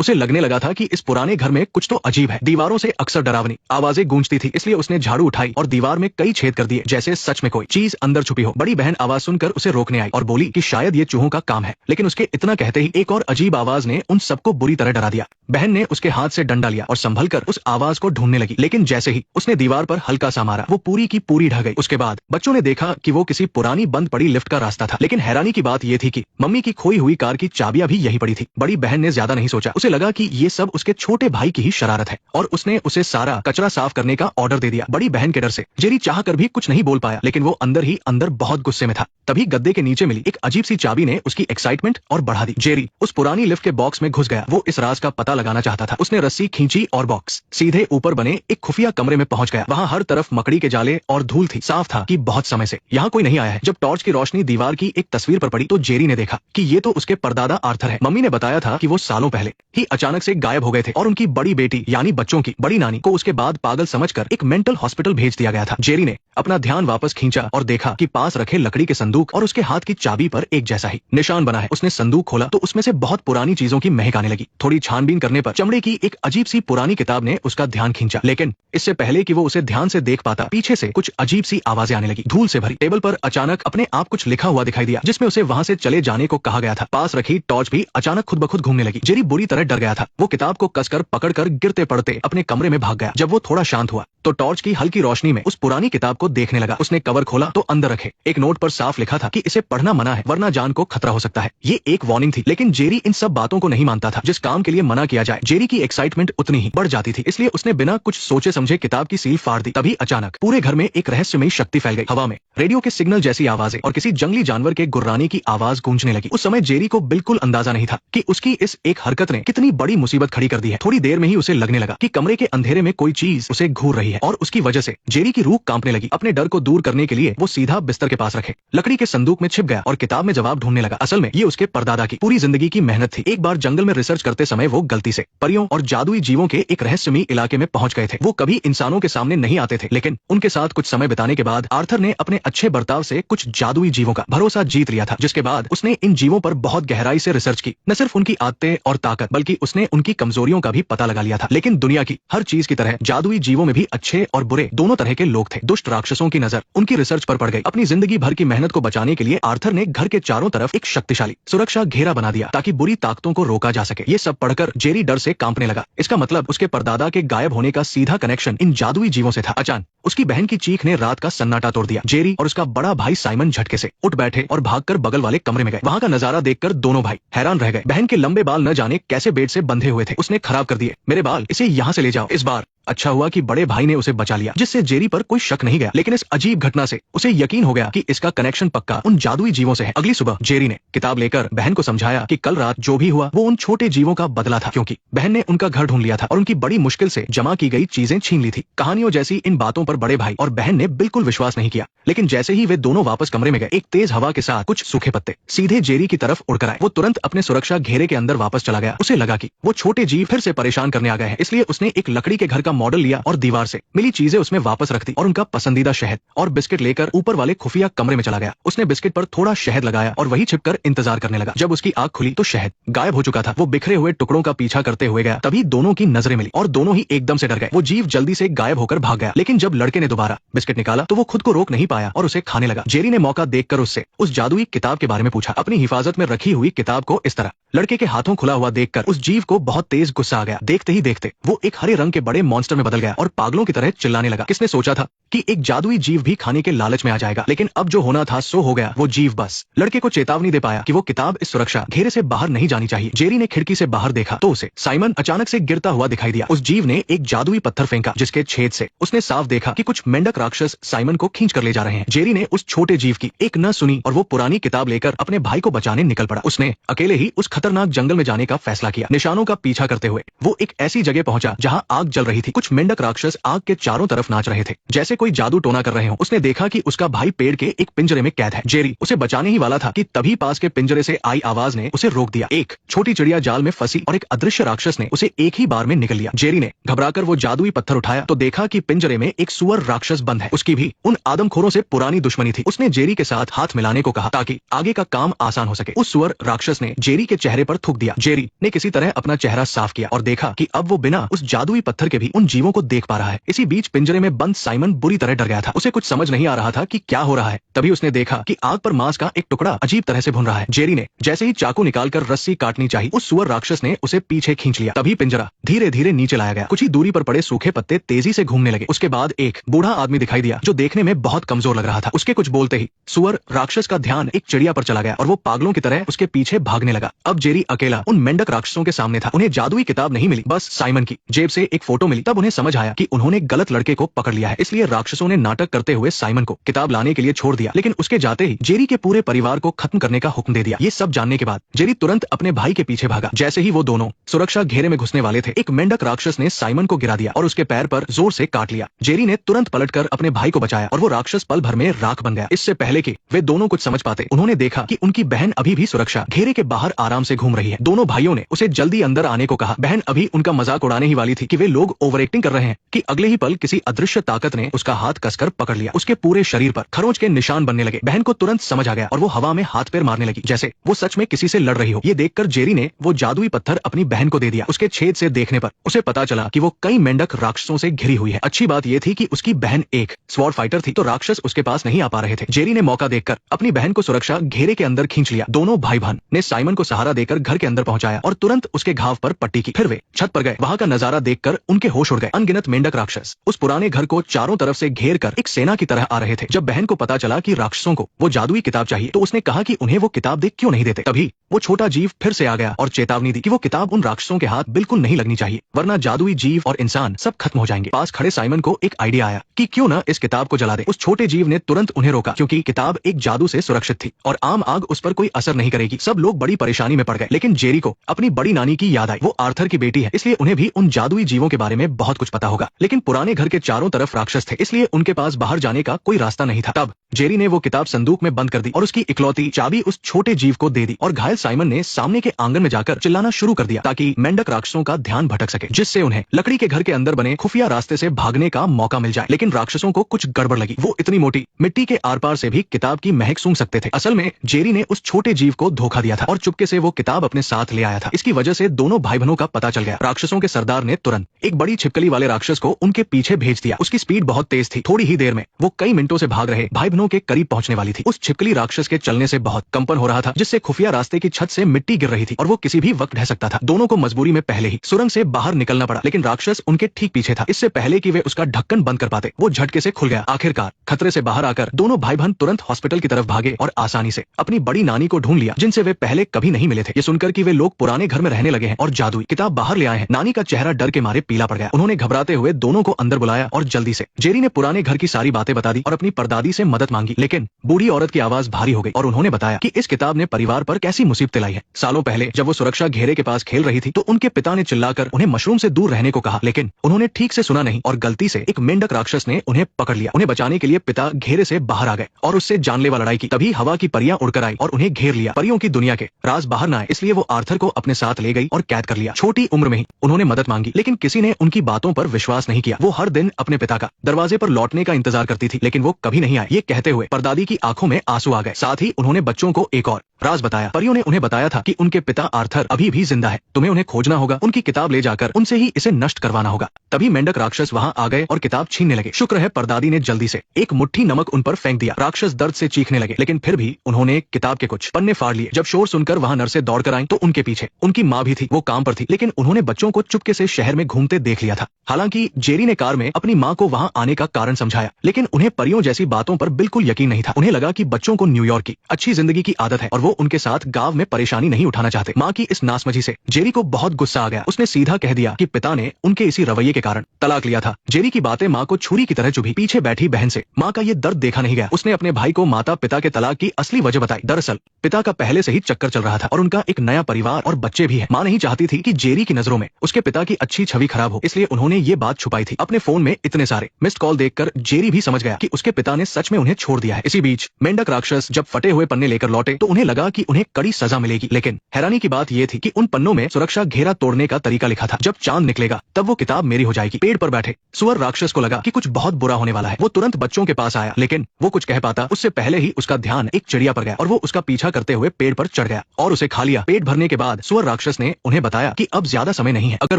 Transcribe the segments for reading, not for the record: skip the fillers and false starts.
उसे लगने लगा था कि इस पुराने घर में कुछ तो अजीब है। दीवारों से अक्सर डरावनी आवाजें गूंजती थी, इसलिए उसने झाड़ू उठाई और दीवार में कई छेद कर दिए, जैसे सच में कोई चीज अंदर छुपी हो। बड़ी बहन आवाज सुनकर उसे रोकने आई और बोली कि शायद ये चूहों का काम है, लेकिन उसके इतना कहते ही एक और अजीब आवाज ने उन सबको बुरी तरह डरा दिया। बहन ने उसके हाथ से डंडा लिया और संभल कर उस आवाज को ढूंढने लगी, लेकिन जैसे ही उसने दीवार पर हल्का सा मारा, वो पूरी की पूरी ढह गई। उसके बाद बच्चों ने देखा कि वो किसी पुरानी बंद पड़ी लिफ्ट का रास्ता था, लेकिन हैरानी की बात ये थी कि मम्मी की खोई हुई कार की चाबियां भी यही पड़ी थी। बड़ी बहन ने ज्यादा नहीं सोचा, उसे लगा कि ये सब उसके छोटे भाई की ही शरारत है और उसने उसे सारा कचरा साफ करने का ऑर्डर दे दिया। बड़ी बहन के डर से जेरी चाहकर भी कुछ नहीं बोल पाया, लेकिन वो अंदर ही अंदर बहुत गुस्से में था। तभी गद्दे के नीचे मिली एक अजीब सी चाबी ने उसकी एक्साइटमेंट और बढ़ा दी। जेरी उस पुरानी लिफ्ट के बॉक्स में घुस गया। वो इस राज का पता लगाना चाहता था। उसने रस्सी खींची और बॉक्स सीधे ऊपर बने एक खुफिया कमरे में पहुंच गया। वहाँ हर तरफ मकड़ी के जाले और धूल थी। साफ था कि बहुत समय से यहाँ कोई नहीं आया है। जब टॉर्च की रोशनी दीवार की एक तस्वीर पर पड़ी तो जेरी ने देखा कि ये तो उसके परदादा आर्थर है। मम्मी ने बताया था कि वो सालों पहले ही अचानक से गायब हो गए थे और उनकी बड़ी बेटी यानी बच्चों की बड़ी नानी को उसके बाद पागल समझकर एक मेंटल हॉस्पिटल भेज दिया गया था। जेरी ने अपना ध्यान वापस खींचा और देखा कि पास रखे लकड़ी के संदूक और उसके हाथ की चाबी पर एक जैसा ही निशान बना है। उसने संदूक खोला तो उसमें से बहुत पुरानी चीजों की महक आने लगी। थोड़ी छानबीन करने पर चमड़े की एक अजीब सी पुरानी किताब ने उसका ध्यान खींचा, लेकिन इससे पहले कि वो उसे ध्यान से देख पाता, पीछे से कुछ अजीब सी आवाजें आने लगी। धूल से भरी टेबल पर अचानक अपने आप कुछ लिखा हुआ दिखाई दिया, जिसमें उसे वहां से चले जाने को कहा गया था। पास रखी टॉर्च भी अचानक खुद ब खुद घूमने लगी। जेरी बुरी तरह डर गया था। वो किताब को कसकर पकड़कर गिरते पड़ते अपने कमरे में भाग गया। जब वो थोड़ा शांत हुआ तो टॉर्च की हल्की रोशनी में उस पुरानी किताब को देखने लगा। उसने कवर खोला तो अंदर रखे एक नोट पर साफ लिखा था कि इसे पढ़ना मना है, वरना जान को खतरा हो सकता है। ये एक वार्निंग थी, लेकिन जेरी इन सब बातों को नहीं मानता था। जिस काम के लिए मना किया जाए, जेरी की एक्साइटमेंट उतनी ही बढ़ जाती थी, इसलिए उसने बिना कुछ सोचे समझे किताब की सील फाड़ दी। तभी अचानक पूरे घर में एक रहस्यमयी शक्ति फैल गई। हवा में रेडियो के सिग्नल जैसी आवाजें और किसी जंगली जानवर के गुर्राने की आवाज गूंजने लगी। उस समय जेरी को बिल्कुल अंदाजा नहीं था कि उसकी इस एक हरकत ने कितनी बड़ी मुसीबत खड़ी कर दी है। थोड़ी देर में ही उसे लगने लगा कि कमरे के अंधेरे में कोई चीज उसे घूर रही है और उसकी वजह से जेरी की रूह कांपने लगी। अपने डर को दूर करने के लिए वो सीधा बिस्तर के पास रखे लकड़ी के संदूक में छिप गया और किताब में जवाब ढूंढने लगा। असल में ये उसके परदादा की पूरी जिंदगी की मेहनत थी। एक बार जंगल में रिसर्च करते समय वो गलती से परियों और जादुई जीवों के एक रहस्यमयी इलाके में पहुंच गए थे। वो कभी इंसानों के सामने नहीं आते थे, लेकिन उनके साथ कुछ समय बिताने के बाद आर्थर ने अपने अच्छे बर्ताव से कुछ जादुई जीवों का भरोसा जीत लिया था, जिसके बाद उसने इन जीवों पर बहुत गहराई से रिसर्च की। न सिर्फ उनकी आदतें और ताकत, बल्कि उसने उनकी कमजोरियों का भी पता लगा लिया था। लेकिन दुनिया की हर चीज की तरह जादुई जीवों में भी अच्छे और बुरे दोनों तरह के लोग थे। दुष्ट राक्षसों की नजर उनकी रिसर्च पर पड़ गई। अपनी जिंदगी भर की मेहनत को बचाने के लिए आर्थर ने घर के चारों तरफ एक शक्तिशाली सुरक्षा घेरा बना दिया ताकि बुरी ताकतों को रोका जा सके। ये सब पढ़कर जेरी डर से कांपने लगा। इसका मतलब उसके परदादा के गायब होने का सीधा कनेक्शन इन जादुई जीवों से था। अचानक उसकी बहन की चीख ने रात का सन्नाटा तोड़ दिया। जेरी और उसका बड़ा भाई साइमन झटके से उठ बैठे और भागकर बगल वाले कमरे में गए। वहां का नजारा देखकर दोनों भाई हैरान रह गए। बहन के लंबे बाल न जाने कैसे बेड से बंधे हुए थे। उसने खराब कर दिए। मेरे बाल, इसे यहाँ से ले जाओ। इस बार अच्छा हुआ कि बड़े भाई ने उसे बचा लिया, जिससे जेरी पर कोई शक नहीं गया। लेकिन इस अजीब घटना से उसे यकीन हो गया कि इसका कनेक्शन पक्का उन जादुई जीवों से है। अगली सुबह जेरी ने किताब लेकर बहन को समझाया कि कल रात जो भी हुआ वो उन छोटे जीवों का बदला था, क्योंकि बहन ने उनका घर ढूंढ लिया था और उनकी बड़ी मुश्किल से जमा की गई चीजें छीन ली थी। कहानियों जैसी इन बातों पर बड़े भाई और बहन ने बिल्कुल विश्वास नहीं किया, लेकिन जैसे ही वे दोनों वापस कमरे में गए, एक तेज हवा के साथ कुछ सूखे पत्ते सीधे जेरी की तरफ उड़कर आए। वो तुरंत अपने सुरक्षा घेरे के अंदर वापस चला गया। उसे लगा कि वो छोटे जीव फिर से परेशान करने आ गए हैं, इसलिए उसने एक लकड़ी के घर का मॉडल लिया और दीवार से मिली चीजें उसमें वापस रख दी और उनका पसंदीदा शहद और बिस्किट लेकर ऊपर वाले खुफिया कमरे में चला गया। उसने बिस्किट पर थोड़ा शहद लगाया और वही छिपकर इंतजार करने लगा। जब उसकी आंख खुली तो शहद गायब हो चुका था। वो बिखरे हुए टुकड़ों का पीछा करते हुए गया। तभी दोनों की नजरें मिली और दोनों ही एकदम से डर गए। वो जीव जल्दी से गायब होकर भाग गया, लेकिन जब लड़के ने दोबारा बिस्किट निकाला तो वो खुद को रोक नहीं पाया और उसे खाने लगा। जेरी ने मौका देखकर उससे उस जादुई किताब के बारे में पूछा। अपनी हिफाजत में रखी हुई किताब को इस तरह लड़के के हाथों खुला हुआ देखकर उस जीव को बहुत तेज गुस्सा आ गया। देखते ही देखते वो एक हरे रंग के बड़े मॉन्स्टर में बदल गया और पागलों की तरह चिल्लाने लगा। किसने सोचा था कि एक जादुई जीव भी खाने के लालच में आ जाएगा, लेकिन अब जो होना था सो हो गया। वो जीव बस लड़के को चेतावनी दे पाया कि वो किताब इस सुरक्षा घेरे से बाहर नहीं जानी चाहिए। जेरी ने खिड़की से बाहर देखा तो उसे साइमन अचानक से गिरता हुआ दिखाई दिया। उस जीव ने एक जादुई पत्थर फेंका, जिसके छेद से उसने साफ देखा कि कुछ मेंढक राक्षस साइमन को खींच कर ले जा रहे हैं। जेरी ने उस छोटे जीव की एक न सुनी और वो पुरानी किताब लेकर अपने भाई को बचाने निकल पड़ा। उसने अकेले ही उस खतरनाक जंगल में जाने का फैसला किया। निशानों का पीछा करते हुए वो एक ऐसी जगह पहुंचा जहां आग जल रही थी। कुछ मेंढक राक्षस आग के चारों तरफ नाच रहे थे, जैसे कोई जादू टोना कर रहे हो। उसने देखा कि उसका भाई पेड़ के एक पिंजरे में कैद है। जेरी उसे बचाने ही वाला था कि तभी पास के पिंजरे से आई आवाज ने उसे रोक दिया। एक छोटी चिड़िया जाल में फंसी और एक अदृश्य राक्षस ने उसे एक ही बार में निगल लिया। जेरी ने घबराकर वो जादुई पत्थर उठाया तो देखा कि पिंजरे में एक सुअर राक्षस बंद है। उसकी भी उन आदमखोरों से पुरानी दुश्मनी थी। उसने जेरी के साथ हाथ मिलाने को कहा ताकि आगे का काम आसान हो सके। उस सुअर राक्षस ने जेरी के चेहरे पर थूक दिया। जेरी ने किसी तरह अपना चेहरा साफ किया और देखा कि अब वो बिना उस जादुई पत्थर के भी उन जीवों को देख पा रहा है। इसी बीच पिंजरे में बंद साइमन बुरी तरह डर गया था। उसे कुछ समझ नहीं आ रहा था कि क्या हो रहा है। तभी उसने देखा कि आग पर मांस का एक टुकड़ा अजीब तरह से भुन रहा है। जेरी ने जैसे ही चाकू निकालकर रस्सी काटनी चाहिए, उस सुअर राक्षस ने उसे पीछे खींच लिया। तभी पिंजरा धीरे धीरे नीचे लाया गया। कुछ ही दूरी पर पड़े सूखे पत्ते तेजी से घूमने लगे। उसके बाद एक बूढ़ा आदमी दिखाई दिया जो देखने में बहुत कमजोर लग रहा था। उसके कुछ बोलते ही सुअर राक्षस का ध्यान एक चिड़िया पर चला गया और वो पागलों की तरह उसके पीछे भागने लगा। अब जेरी अकेला उन मेंढक राक्षसों के सामने था। उन्हें जादुई किताब नहीं मिली, बस साइमन की जेब से एक फोटो मिली। तब उन्हें समझ आया कि उन्होंने गलत लड़के को पकड़ लिया है। इसलिए राक्षसों ने नाटक करते हुए साइमन को किताब लाने के लिए छोड़ दिया, लेकिन उसके जाते ही जेरी के पूरे परिवार को खत्म करने का हुक्म दे दिया। ये सब जानने के बाद जेरी तुरंत अपने भाई के पीछे भागा। जैसे ही वो दोनों सुरक्षा घेरे में घुसने वाले थे, एक मेंढक राक्षस ने साइमन को गिरा दिया और उसके पैर पर जोर से काट लिया। जेरी ने तुरंत पलटकर अपने भाई को बचाया और वो राक्षस पल भर में राख बन गया। इससे पहले कि वे दोनों कुछ समझ पाते, उन्होंने देखा कि उनकी बहन अभी भी सुरक्षा घेरे के बाहर आराम से घूम रही है। दोनों भाइयों ने उसे जल्दी अंदर आने को कहा। बहन अभी उनका मजाक उड़ाने ही वाली थी कि वे लोग ओवर एक्टिंग कर रहे हैं कि अगले ही पल किसी अदृश्य ताकत ने उसका हाथ कसकर पकड़ लिया। उसके पूरे शरीर पर खरोंच के निशान बनने लगे। बहन को तुरंत समझ आ गया और वो हवा में हाथ पैर मारने लगी जैसे वो सच में किसी से लड़ रही हो। ये देखकर जेरी ने वो जादुई पत्थर अपनी बहन को दे दिया। उसके छेद से देखने पर उसे पता चला कि वो कई मेंढक राक्षसों से घिरी हुई है। अच्छी बात ये थी कि उसकी बहन एक स्वॉर्ड फाइटर थी तो राक्षस उसके पास नहीं आ पा रहे थे। जेरी ने मौका देखकर अपनी बहन को सुरक्षा घेरे के अंदर खींच लिया। दोनों भाई बहन ने साइमन को सहारा देकर घर के अंदर पहुंचाया और तुरंत उसके घाव पर पट्टी की। फिर वे छत पर गए। वहां का नजारा देखकर उनके होश उड़ गए। अनगिनत मेंढक राक्षस उस पुराने घर को चारों तरफ से घेर कर एक सेना की तरह आ रहे थे। जब बहन को पता चला कि राक्षसों को वो जादुई किताब चाहिए तो उसने कहा कि उन्हें वो किताब देख क्यों नहीं देते। तभी वो छोटा जीव फिर से आ गया और चेतावनी दी कि वो किताब उन राक्षसों के हाथ बिल्कुल नहीं लगनी चाहिए, वरना जादुई जीव और इंसान सब खत्म हो जाएंगे। पास खड़े साइमन को एक आइडिया आया कि क्यों न इस किताब को जला दे। उस छोटे जीव ने तुरंत उन्हें रोका क्योंकि किताब एक जादू से सुरक्षित थी और आम आग उस पर कोई असर नहीं करेगी। सब लोग बड़ी परेशानी में पड़ गए, लेकिन जेरी को अपनी बड़ी नानी की याद आई। वो आर्थर की बेटी है, इसलिए उन्हें भी उन जादुई जीवों के बारे में बहुत कुछ पता होगा। लेकिन पुराने घर के चारों तरफ राक्षस थे, इसलिए उनके पास बाहर जाने का कोई रास्ता नहीं था। तब जेरी ने वो किताब संदूक में बंद कर दी और उसकी इकलौती चाबी उस छोटे जीव को दे दी और घायल साइमन ने सामने के आंगन में जाकर चिल्लाना शुरू कर दिया ताकि मेंढक राक्षसों का ध्यान भटक सके, जिससे उन्हें लकड़ी के घर के अंदर बने खुफिया रास्ते से भागने का मौका मिल जाए। लेकिन राक्षसों को कुछ गड़बड़ लगी। वो इतनी मोटी मिट्टी के आर पार से भी किताब की महक सूंघ सकते थे। असल में जेरी ने उस छोटे जीव को धोखा दिया था और चुपके से वो किताब अपने साथ ले आया था। इसकी वजह से दोनों भाई बहनों का पता चल गया। राक्षसों के सरदार ने तुरंत एक बड़ी छिपकली वाले राक्षस को उनके पीछे भेज दिया। उसकी स्पीड बहुत तेज थी। थोड़ी ही देर में वो कई मिनटों से भाग रहे भाई बहनों के करीब पहुंचने वाली थी। उस छिपकली राक्षस के चलने से बहुत कंपन हो रहा था, जिससे खुफिया रास्ते की छत से मिट्टी गिर रही थी और वो किसी भी वक्त ढह सकता था। दोनों को मजबूरी में पहले ही सुरंग से बाहर निकलना पड़ा, लेकिन राक्षस उनके ठीक पीछे था। इससे पहले कि वे उसका ढक्कन बंद कर पाते, वो झटके से खुल गया। आखिरकार खतरे से बाहर आकर दोनों भाई बहन तुरंत हॉस्पिटल की तरफ भागे और आसानी से अपनी बड़ी नानी को ढूंढ लिया, जिनसे वे पहले कभी नहीं मिले थे। ये सुनकर कि वे लोग पुराने घर में रहने लगे हैं और जादुई किताब बाहर ले आए हैं, नानी का चेहरा डर के मारे पीला पड़ गया। उन्होंने घबराते हुए दोनों को अंदर बुलाया और जल्दी से जेरी ने पुराने घर की सारी बातें बता दी और अपनी परदादी से मदद मांगी। लेकिन बूढ़ी औरत की आवाज भारी हो गई और उन्होंने बताया कि इस किताब ने परिवार पर कैसी मुसीबतें लाई है। सालों पहले जब वो सुरक्षा घेरे के पास खेल रही थी तो उनके पिता ने चिल्लाकर उन्हें मशरूम से दूर रहने को कहा, लेकिन उन्होंने ठीक से सुना नहीं और गलती से एक मेंढक राक्षस ने उन्हें पकड़ लिया। उन्हें बचाने के लिए पिता घेरे से बाहर आ गए और उससे जानलेवा लड़ाई की। तभी हवा की परियां उड़कर आई और उन्हें घेर लिया। परियों की दुनिया के राज बाहर न आए, इसलिए वो आर्थर को अपने साथ ले गई और कैद कर लिया। छोटी उम्र में ही उन्होंने मदद मांगी, लेकिन किसी ने उनकी बातों पर विश्वास नहीं किया। वो हर दिन अपने पिता का दरवाजे पर लौटने का इंतजार करती थी, लेकिन वो कभी नहीं आए। ये कहते हुए परदादी की आंखों में आंसू आ गए। साथ ही उन्होंने बच्चों को एक और राज बताया। परियों ने उन्हें बताया था कि उनके पिता आर्थर अभी भी जिंदा है। तुम्हें उन्हें खोजना होगा, उनकी किताब ले जाकर उनसे ही इसे नष्ट करवाना होगा। तभी मेंढक राक्षस वहां आ गए और किताब छीनने लगे। शुक्र है परदादी ने जल्दी से एक मुट्ठी नमक उन पर फेंक दिया। राक्षस दर्द से चीखने लगे, लेकिन फिर भी उन्होंने किताब के कुछ पन्ने फाड़ लिए। जब शोर सुनकर वहां नर्सें दौड़कर आईं तो उनके पीछे उनकी माँ भी थी। वो काम पर थी, लेकिन उन्होंने बच्चों को चुपके से शहर में घूमते देख लिया था। हालांकि जेरी ने कार में अपनी माँ को वहां आने का कारण समझाया, लेकिन उन्हें परियों जैसी बातों पर बिल्कुल यकीन नहीं था। उन्हें लगा कि बच्चों को न्यूयॉर्क की अच्छी जिंदगी की आदत है और वो उनके साथ गांव में परेशानी नहीं उठाना चाहते। माँ की इस नासमझी से जेरी को बहुत गुस्सा आ गया। उसने सीधा कह दिया कि पिता ने उनके इसी रवैये के कारण तलाक लिया था। जेरी की बातें माँ को छुरी की तरह चुभी। पीछे बैठी बहन से माँ का ये दर्द देखा नहीं गया। उसने अपने भाई को माता पिता के तलाक की असली वजह बताई। दरअसल पिता का पहले से ही चक्कर चल रहा था और उनका एक नया परिवार और बच्चे भी है। माँ नहीं चाहती थी कि जेरी की नजरों में उसके पिता की अच्छी छवि खराब खराब हो, इसलिए उन्होंने ये बात छुपाई थी। अपने फोन में इतने सारे मिस्ड कॉल देखकर जेरी भी समझ गया कि उसके पिता ने सच में उन्हें छोड़ दिया है। इसी बीच मेंढक राक्षस जब फटे हुए पन्ने लेकर लौटे तो उन्हें लगा कि उन्हें कड़ी सजा मिलेगी, लेकिन हैरानी की बात यह थी कि उन पन्नों में सुरक्षा घेरा तोड़ने का तरीका लिखा था। जब चांद निकलेगा तब वो किताब मेरी हो जाएगी। पेड़ पर बैठे सुअर राक्षस को लगा कि कुछ बहुत बुरा होने वाला है। वो तुरंत बच्चों के पास आया, लेकिन वो कुछ कह पाता उससे पहले ही उसका ध्यान एक चिड़िया पर गया और वो उसका पीछा करते हुए पेड़ पर चढ़ गया और उसे खा लिया। पेट भरने के बाद सुअर राक्षस ने उन्हें बताया कि अब ज्यादा समय नहीं है। अगर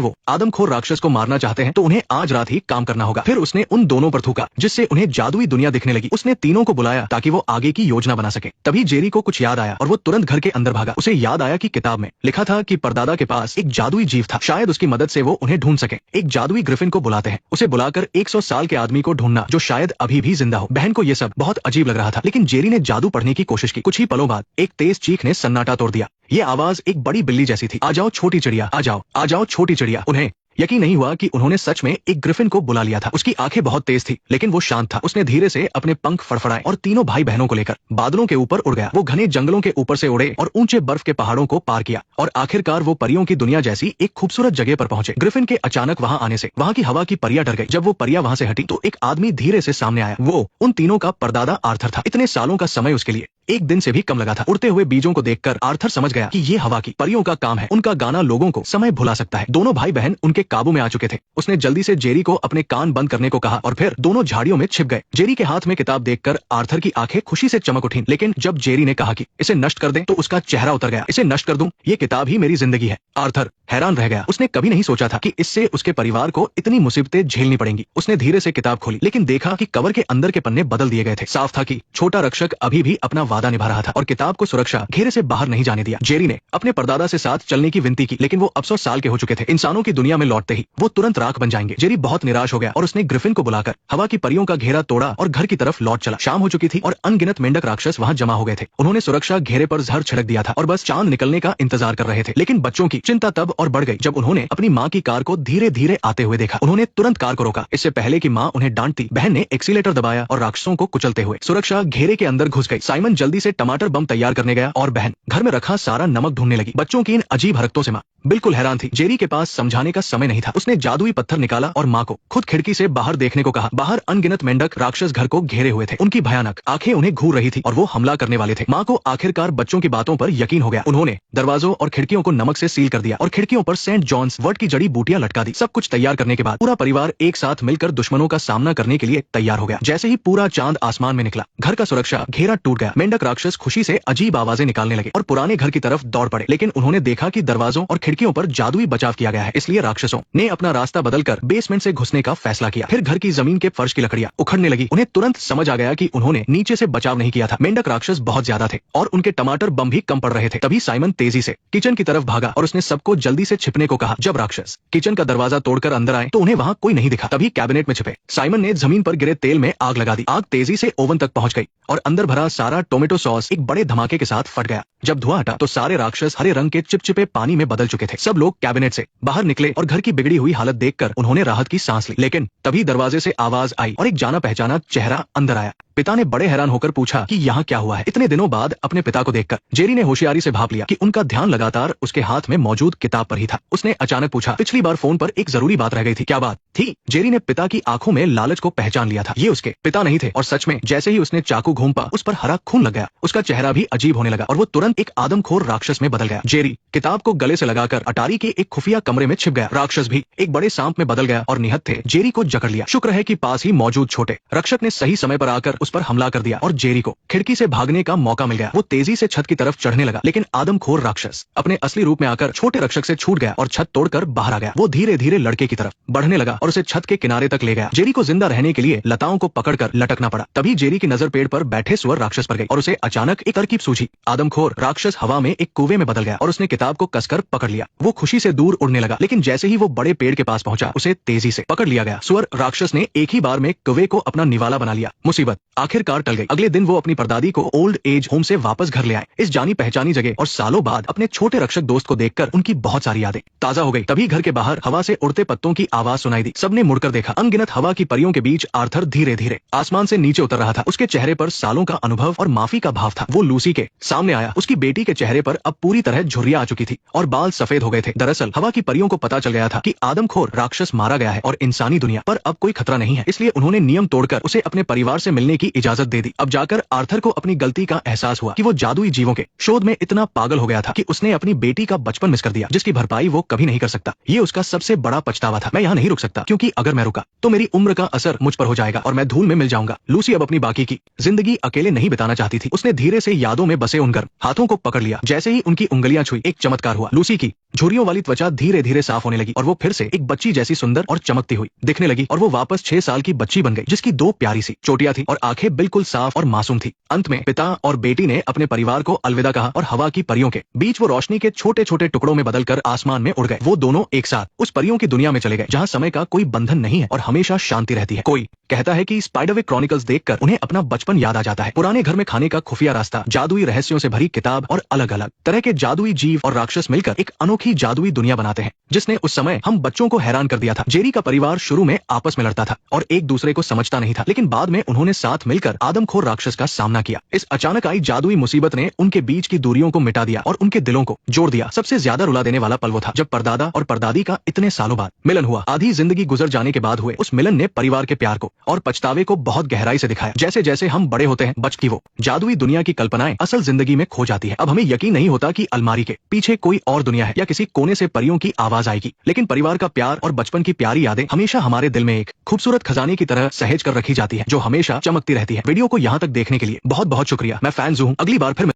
वो आदमखोर राक्षस को मारना चाहते हैं तो उन्हें आज रात ही काम करना होगा। फिर उसने उन दोनों पर थूका, जिससे उन्हें जादुई दुनिया दिखने लगी। उसने तीनों को बुलाया ताकि वो आगे की योजना बना सके। तभी जेरी को कुछ याद आया और वो तुरंत घर के अंदर भागा। उसे याद आया कि किताब में लिखा था कि परदादा के पास एक जादुई जीव था, शायद उसकी मदद से वो उन्हें ढूंढ सके। एक जादुई ग्रिफिन को बुलाते हैं, उसे बुलाकर 100 साल के आदमी को ढूंढना जो शायद अभी भी जिंदा हो। बहन को ये सब बहुत अजीब लग रहा था, लेकिन जेरी ने जादू पढ़ने की कोशिश की। कुछ ही पलों बाद एक तेज चीख ने सन्नाटा तोड़ दिया। ये आवाज एक बड़ी बिल्ली जैसी थी। आ जाओ छोटी चिड़िया, आ जाओ छोटी चिड़िया। उन्हें यकीन नहीं हुआ कि उन्होंने सच में एक ग्रिफिन को बुला लिया था। उसकी आंखें बहुत तेज थी, लेकिन वो शांत था। उसने धीरे से अपने पंख फड़फड़ाए और तीनों भाई बहनों को लेकर बादलों के ऊपर उड़ गया। वो घने जंगलों के ऊपर से उड़े और ऊंचे बर्फ के पहाड़ों को पार किया और आखिरकार वो परियों की दुनिया जैसी एक खूबसूरत जगह पर पहुंचे। ग्रिफिन के अचानक वहां आने से वहां की हवा की परियां डर गई। जब वो परियां वहां से हटी तो एक आदमी धीरे से सामने आया। वो उन तीनों का परदादा आर्थर था। इतने सालों का समय उसके लिए एक दिन से भी कम लगा था। उड़ते हुए बीजों को देखकर आर्थर समझ गया कि ये हवा की परियों का काम है। उनका गाना लोगों को समय भुला सकता है। दोनों भाई बहन उनके काबू में आ चुके थे। उसने जल्दी से जेरी को अपने कान बंद करने को कहा और फिर दोनों झाड़ियों में छिप गए। जेरी के हाथ में किताब देखकर आर्थर की आंखें खुशी से चमक उठी, लेकिन जब जेरी ने कहा कि इसे नष्ट कर दें तो उसका चेहरा उतर गया। इसे नष्ट कर दूं? ये किताब ही मेरी जिंदगी है। आर्थर हैरान रह गया। उसने कभी नहीं सोचा था कि इससे उसके परिवार को इतनी मुसीबतें झेलनी पड़ेंगी। उसने धीरे से किताब खोली, लेकिन देखा कि कवर के अंदर के पन्ने बदल दिए गए थे। साफ था कि छोटा रक्षक अभी भी अपना वादा निभा रहा था और किताब को सुरक्षा घेरे से बाहर नहीं जाने दिया। जेरी ने अपने परदादा से साथ चलने की विनती की, लेकिन वो अब 100 साल के हो चुके थे। इंसानों की दुनिया में लौटते ही वो तुरंत राख बन जाएंगे। जेरी बहुत निराश हो गया और उसने ग्रिफिन को बुलाकर हवा की परियों का घेरा तोड़ा और घर की तरफ लौट चला। शाम हो चुकी थी और अनगिनत मेंढक राक्षस वहां जमा हो गए थे। उन्होंने सुरक्षा घेरे पर जहर छिड़क दिया था और बस चांद निकलने का इंतजार कर रहे थे। लेकिन बच्चों की चिंता तब और बढ़ गई जब उन्होंने अपनी माँ की कार को धीरे धीरे आते हुए देखा। उन्होंने तुरंत कार को रोका, इससे पहले कि माँ उन्हें डांटती। बहन ने एक्सीलेटर दबाया और राक्षसों को कुचलते हुए सुरक्षा घेरे के अंदर घुस गई। साइमन जल्दी से टमाटर बम तैयार करने गया और बहन घर में रखा सारा नमक ढूंढने लगी। बच्चों की इन अजीब हरकतों से माँ बिल्कुल हैरान थी। जेरी के पास समझाने का समय नहीं था। उसने जादुई पत्थर निकाला और माँ को खुद खिड़की से बाहर देखने को कहा। बाहर अनगिनत मेंढक राक्षस घर को घेरे हुए थे। उनकी भयानक आंखें उन्हें घूर रही थी और वो हमला करने वाले थे। माँ को आखिरकार बच्चों की बातों पर यकीन हो गया। उन्होंने दरवाजों और खिड़कियों को नमक से सील कर दिया और खिड़कियों पर सेंट जॉन्स वर्ट की जड़ी बूटियां लटका दी। सब कुछ तैयार करने के बाद पूरा परिवार एक साथ मिलकर दुश्मनों का सामना करने के लिए तैयार हो गया। जैसे ही पूरा चांद आसमान में निकला, घर का सुरक्षा घेरा टूट गया। मेंढक राक्षस खुशी से अजीब आवाजें निकालने लगे और पुराने घर की तरफ दौड़ पड़े, लेकिन उन्होंने देखा कि दरवाजों और खिड़कियों पर जादुई बचाव किया गया है। इसलिए राक्षसों ने अपना रास्ता बदलकर बेसमेंट से घुसने का फैसला किया। फिर घर की जमीन के फर्श की लकड़ियां उखड़ने लगी। उन्हें तुरंत समझ आ गया कि उन्होंने नीचे से बचाव नहीं किया था। मेंढक राक्षस बहुत ज्यादा थे और उनके टमाटर बम भी कम पड़ रहे थे। तभी साइमन तेजी से किचन की तरफ भागा और उसने सबको जल्दी से छिपने को कहा। जब राक्षस किचन का दरवाजा तोड़कर अंदर आए तो उन्हें वहां कोई नहीं दिखा। तभी कैबिनेट में छिपे साइमन ने जमीन पर गिरे तेल में आग लगा दी। आग तेजी से ओवन तक पहुंच गई और अंदर भरा सारा टोमेटो सॉस एक बड़े धमाके के साथ फट गया। जब धुआं हटा तो सारे राक्षस हरे रंग के चिपचिपे पानी में बदल चुके थे। सब लोग कैबिनेट से बाहर निकले और घर की बिगड़ी हुई हालत देखकर उन्होंने राहत की सांस ली। लेकिन तभी दरवाजे से आवाज आई और एक जाना पहचाना चेहरा अंदर आया। पिता ने बड़े हैरान होकर पूछा कि यहाँ क्या हुआ है। इतने दिनों बाद अपने पिता को देखकर जेरी ने होशियारी से भाप लिया कि उनका ध्यान लगातार उसके हाथ में मौजूद किताब पर ही था। उसने अचानक पूछा, पिछली बार फोन पर एक जरूरी बात रह गई थी, क्या बात थी? जेरी ने पिता की आंखों में लालच को पहचान लिया था। ये उसके पिता नहीं थे और सच में जैसे ही उसने चाकू घूंपा उस पर हरा खून लग गया। उसका चेहरा भी अजीब होने लगा और वो तुरंत एक आदमखोर राक्षस में बदल गया। जेरी किताब को गले से लगाकर अटारी के एक खुफिया कमरे में छिप गया। राक्षस भी एक बड़े सांप में बदल गया और निहत्थे जेरी को जकड़ लिया। शुक्र है कि पास ही मौजूद छोटे रक्षक ने सही समय पर आकर उस पर हमला कर दिया और जेरी को खिड़की से भागने का मौका मिल गया। वो तेजी से छत की तरफ चढ़ने लगा, लेकिन आदमखोर राक्षस अपने असली रूप में आकर छोटे रक्षक से छूट गया और छत तोड़कर बाहर आ गया। वो धीरे धीरे लड़के की तरफ बढ़ने लगा और उसे छत के किनारे तक ले गया। जेरी को जिंदा रहने के लिए लताओं को पकड़कर लटकना पड़ा। तभी जेरी की नजर पेड़ पर बैठे सुअर राक्षस पर गई और उसे अचानक एक तरकीब सूझी। आदमखोर राक्षस हवा में एक कुएं में बदल गया और उसने किताब को कसकर पकड़ लिया। वो खुशी से दूर उड़ने लगा, लेकिन जैसे ही वो बड़े पेड़ के पास पहुंचा उसे तेजी से पकड़ लिया गया। सुअर राक्षस ने एक ही बार में कुएं को अपना निवाला बना लिया। मुसीबत आखिरकार टल गई। अगले दिन वो अपनी परदादी को ओल्ड एज होम से वापस घर ले आए, इस जानी पहचानी जगह, और सालों बाद अपने छोटे रक्षक दोस्त को देखकर उनकी बहुत सारी यादें ताजा हो गई। तभी घर के बाहर हवा से उड़ते पत्तों की आवाज सुनाई दी। सबने मुड़कर देखा। अनगिनत हवा की परियों के बीच आर्थर धीरे धीरे आसमान से नीचे उतर रहा था। उसके चेहरे पर सालों का अनुभव और माफी का भाव था। वो लूसी के सामने आया। उसकी बेटी के चेहरे पर अब पूरी तरह झुर्रियां आ चुकी थी और बाल सफेद हो गए थे। दरअसल हवा की परियों को पता चल गया था कि आदमखोर राक्षस मारा गया है और इंसानी दुनिया पर अब कोई खतरा नहीं है। इसलिए उन्होंने नियम तोड़कर उसे अपने परिवार से मिलने की इजाजत दे दी। अब जाकर आर्थर को अपनी गलती का एहसास हुआ कि वो जादुई जीवों के शोध में इतना पागल हो गया था कि उसने अपनी बेटी का बचपन मिस कर दिया, जिसकी भरपाई वो कभी नहीं कर सकता। ये उसका सबसे बड़ा पछतावा था। मैं यहाँ नहीं रुक सकता, क्योंकि अगर मैं रुका तो मेरी उम्र का असर मुझ पर हो जाएगा और मैं धूल में मिल जाऊंगा। लूसी अब अपनी बाकी की जिंदगी अकेले नहीं बिताना चाहती थी। उसने धीरे से यादों में बसे उन गर्म हाथों को पकड़ लिया। जैसे ही उनकी उंगलियां छुई, एक चमत्कार हुआ। लूसी की झुर्रियों वाली त्वचा धीरे धीरे साफ होने लगी और वो फिर से एक बच्ची जैसी सुंदर और चमकती हुई दिखने लगी। और वो वापस 6 साल की बच्ची बन गई, जिसकी 2 प्यारी सी चोटियां थी और आंखें बिल्कुल साफ और मासूम थी। अंत में पिता और बेटी ने अपने परिवार को अलविदा कहा और हवा की परियों के बीच वो रोशनी के छोटे छोटे टुकड़ों में बदलकर आसमान में उड़ गए। वो दोनों एक साथ उस परियों की दुनिया में चले गए, जहाँ समय का कोई बंधन नहीं है और हमेशा शांति रहती है। कोई कहता है कि स्पाइडरविक क्रॉनिकल्स देखकर उन्हें अपना बचपन याद आ जाता है। पुराने घर में खाने का खुफिया रास्ता, जादुई रहस्यों से भरी किताब और अलग अलग तरह के जादुई जीव और राक्षस मिलकर एक अनोखी जादुई दुनिया बनाते हैं, जिसने उस समय हम बच्चों को हैरान कर दिया था। जेरी का परिवार शुरू में आपस में लड़ता था और एक दूसरे को समझता नहीं था, लेकिन बाद में उन्होंने साथ मिलकर आदमखोर राक्षस का सामना किया। इस अचानक आई जादुई मुसीबत ने उनके बीच की दूरियों को मिटा दिया और उनके दिलों को जोड़ दिया। सबसे ज्यादा रुला देने वाला पल वो था जब परदादा और परदादी का इतने सालों बाद मिलन हुआ। आधी जिंदगी गुजर जाने के बाद हुए उस मिलन ने परिवार के प्यार को और पछतावे को बहुत गहराई से दिखाया। जैसे जैसे हम बड़े होते हैं, बच की वो जादुई दुनिया की कल्पनाएं असल जिंदगी में खो जाती है। अब हमें यकीन नहीं होता कि अलमारी के पीछे कोई और दुनिया है या किसी कोने से परियों की आवाज आएगी, लेकिन परिवार का प्यार और बचपन की प्यारी यादें हमेशा हमारे दिल में एक खूबसूरत खजाने की तरह सहेज कर रखी जाती है, जो हमेशा चमकती रहती है। वीडियो को यहाँ तक देखने के लिए बहुत बहुत शुक्रिया। मैं फैन जू हूँ। अगली बार फिर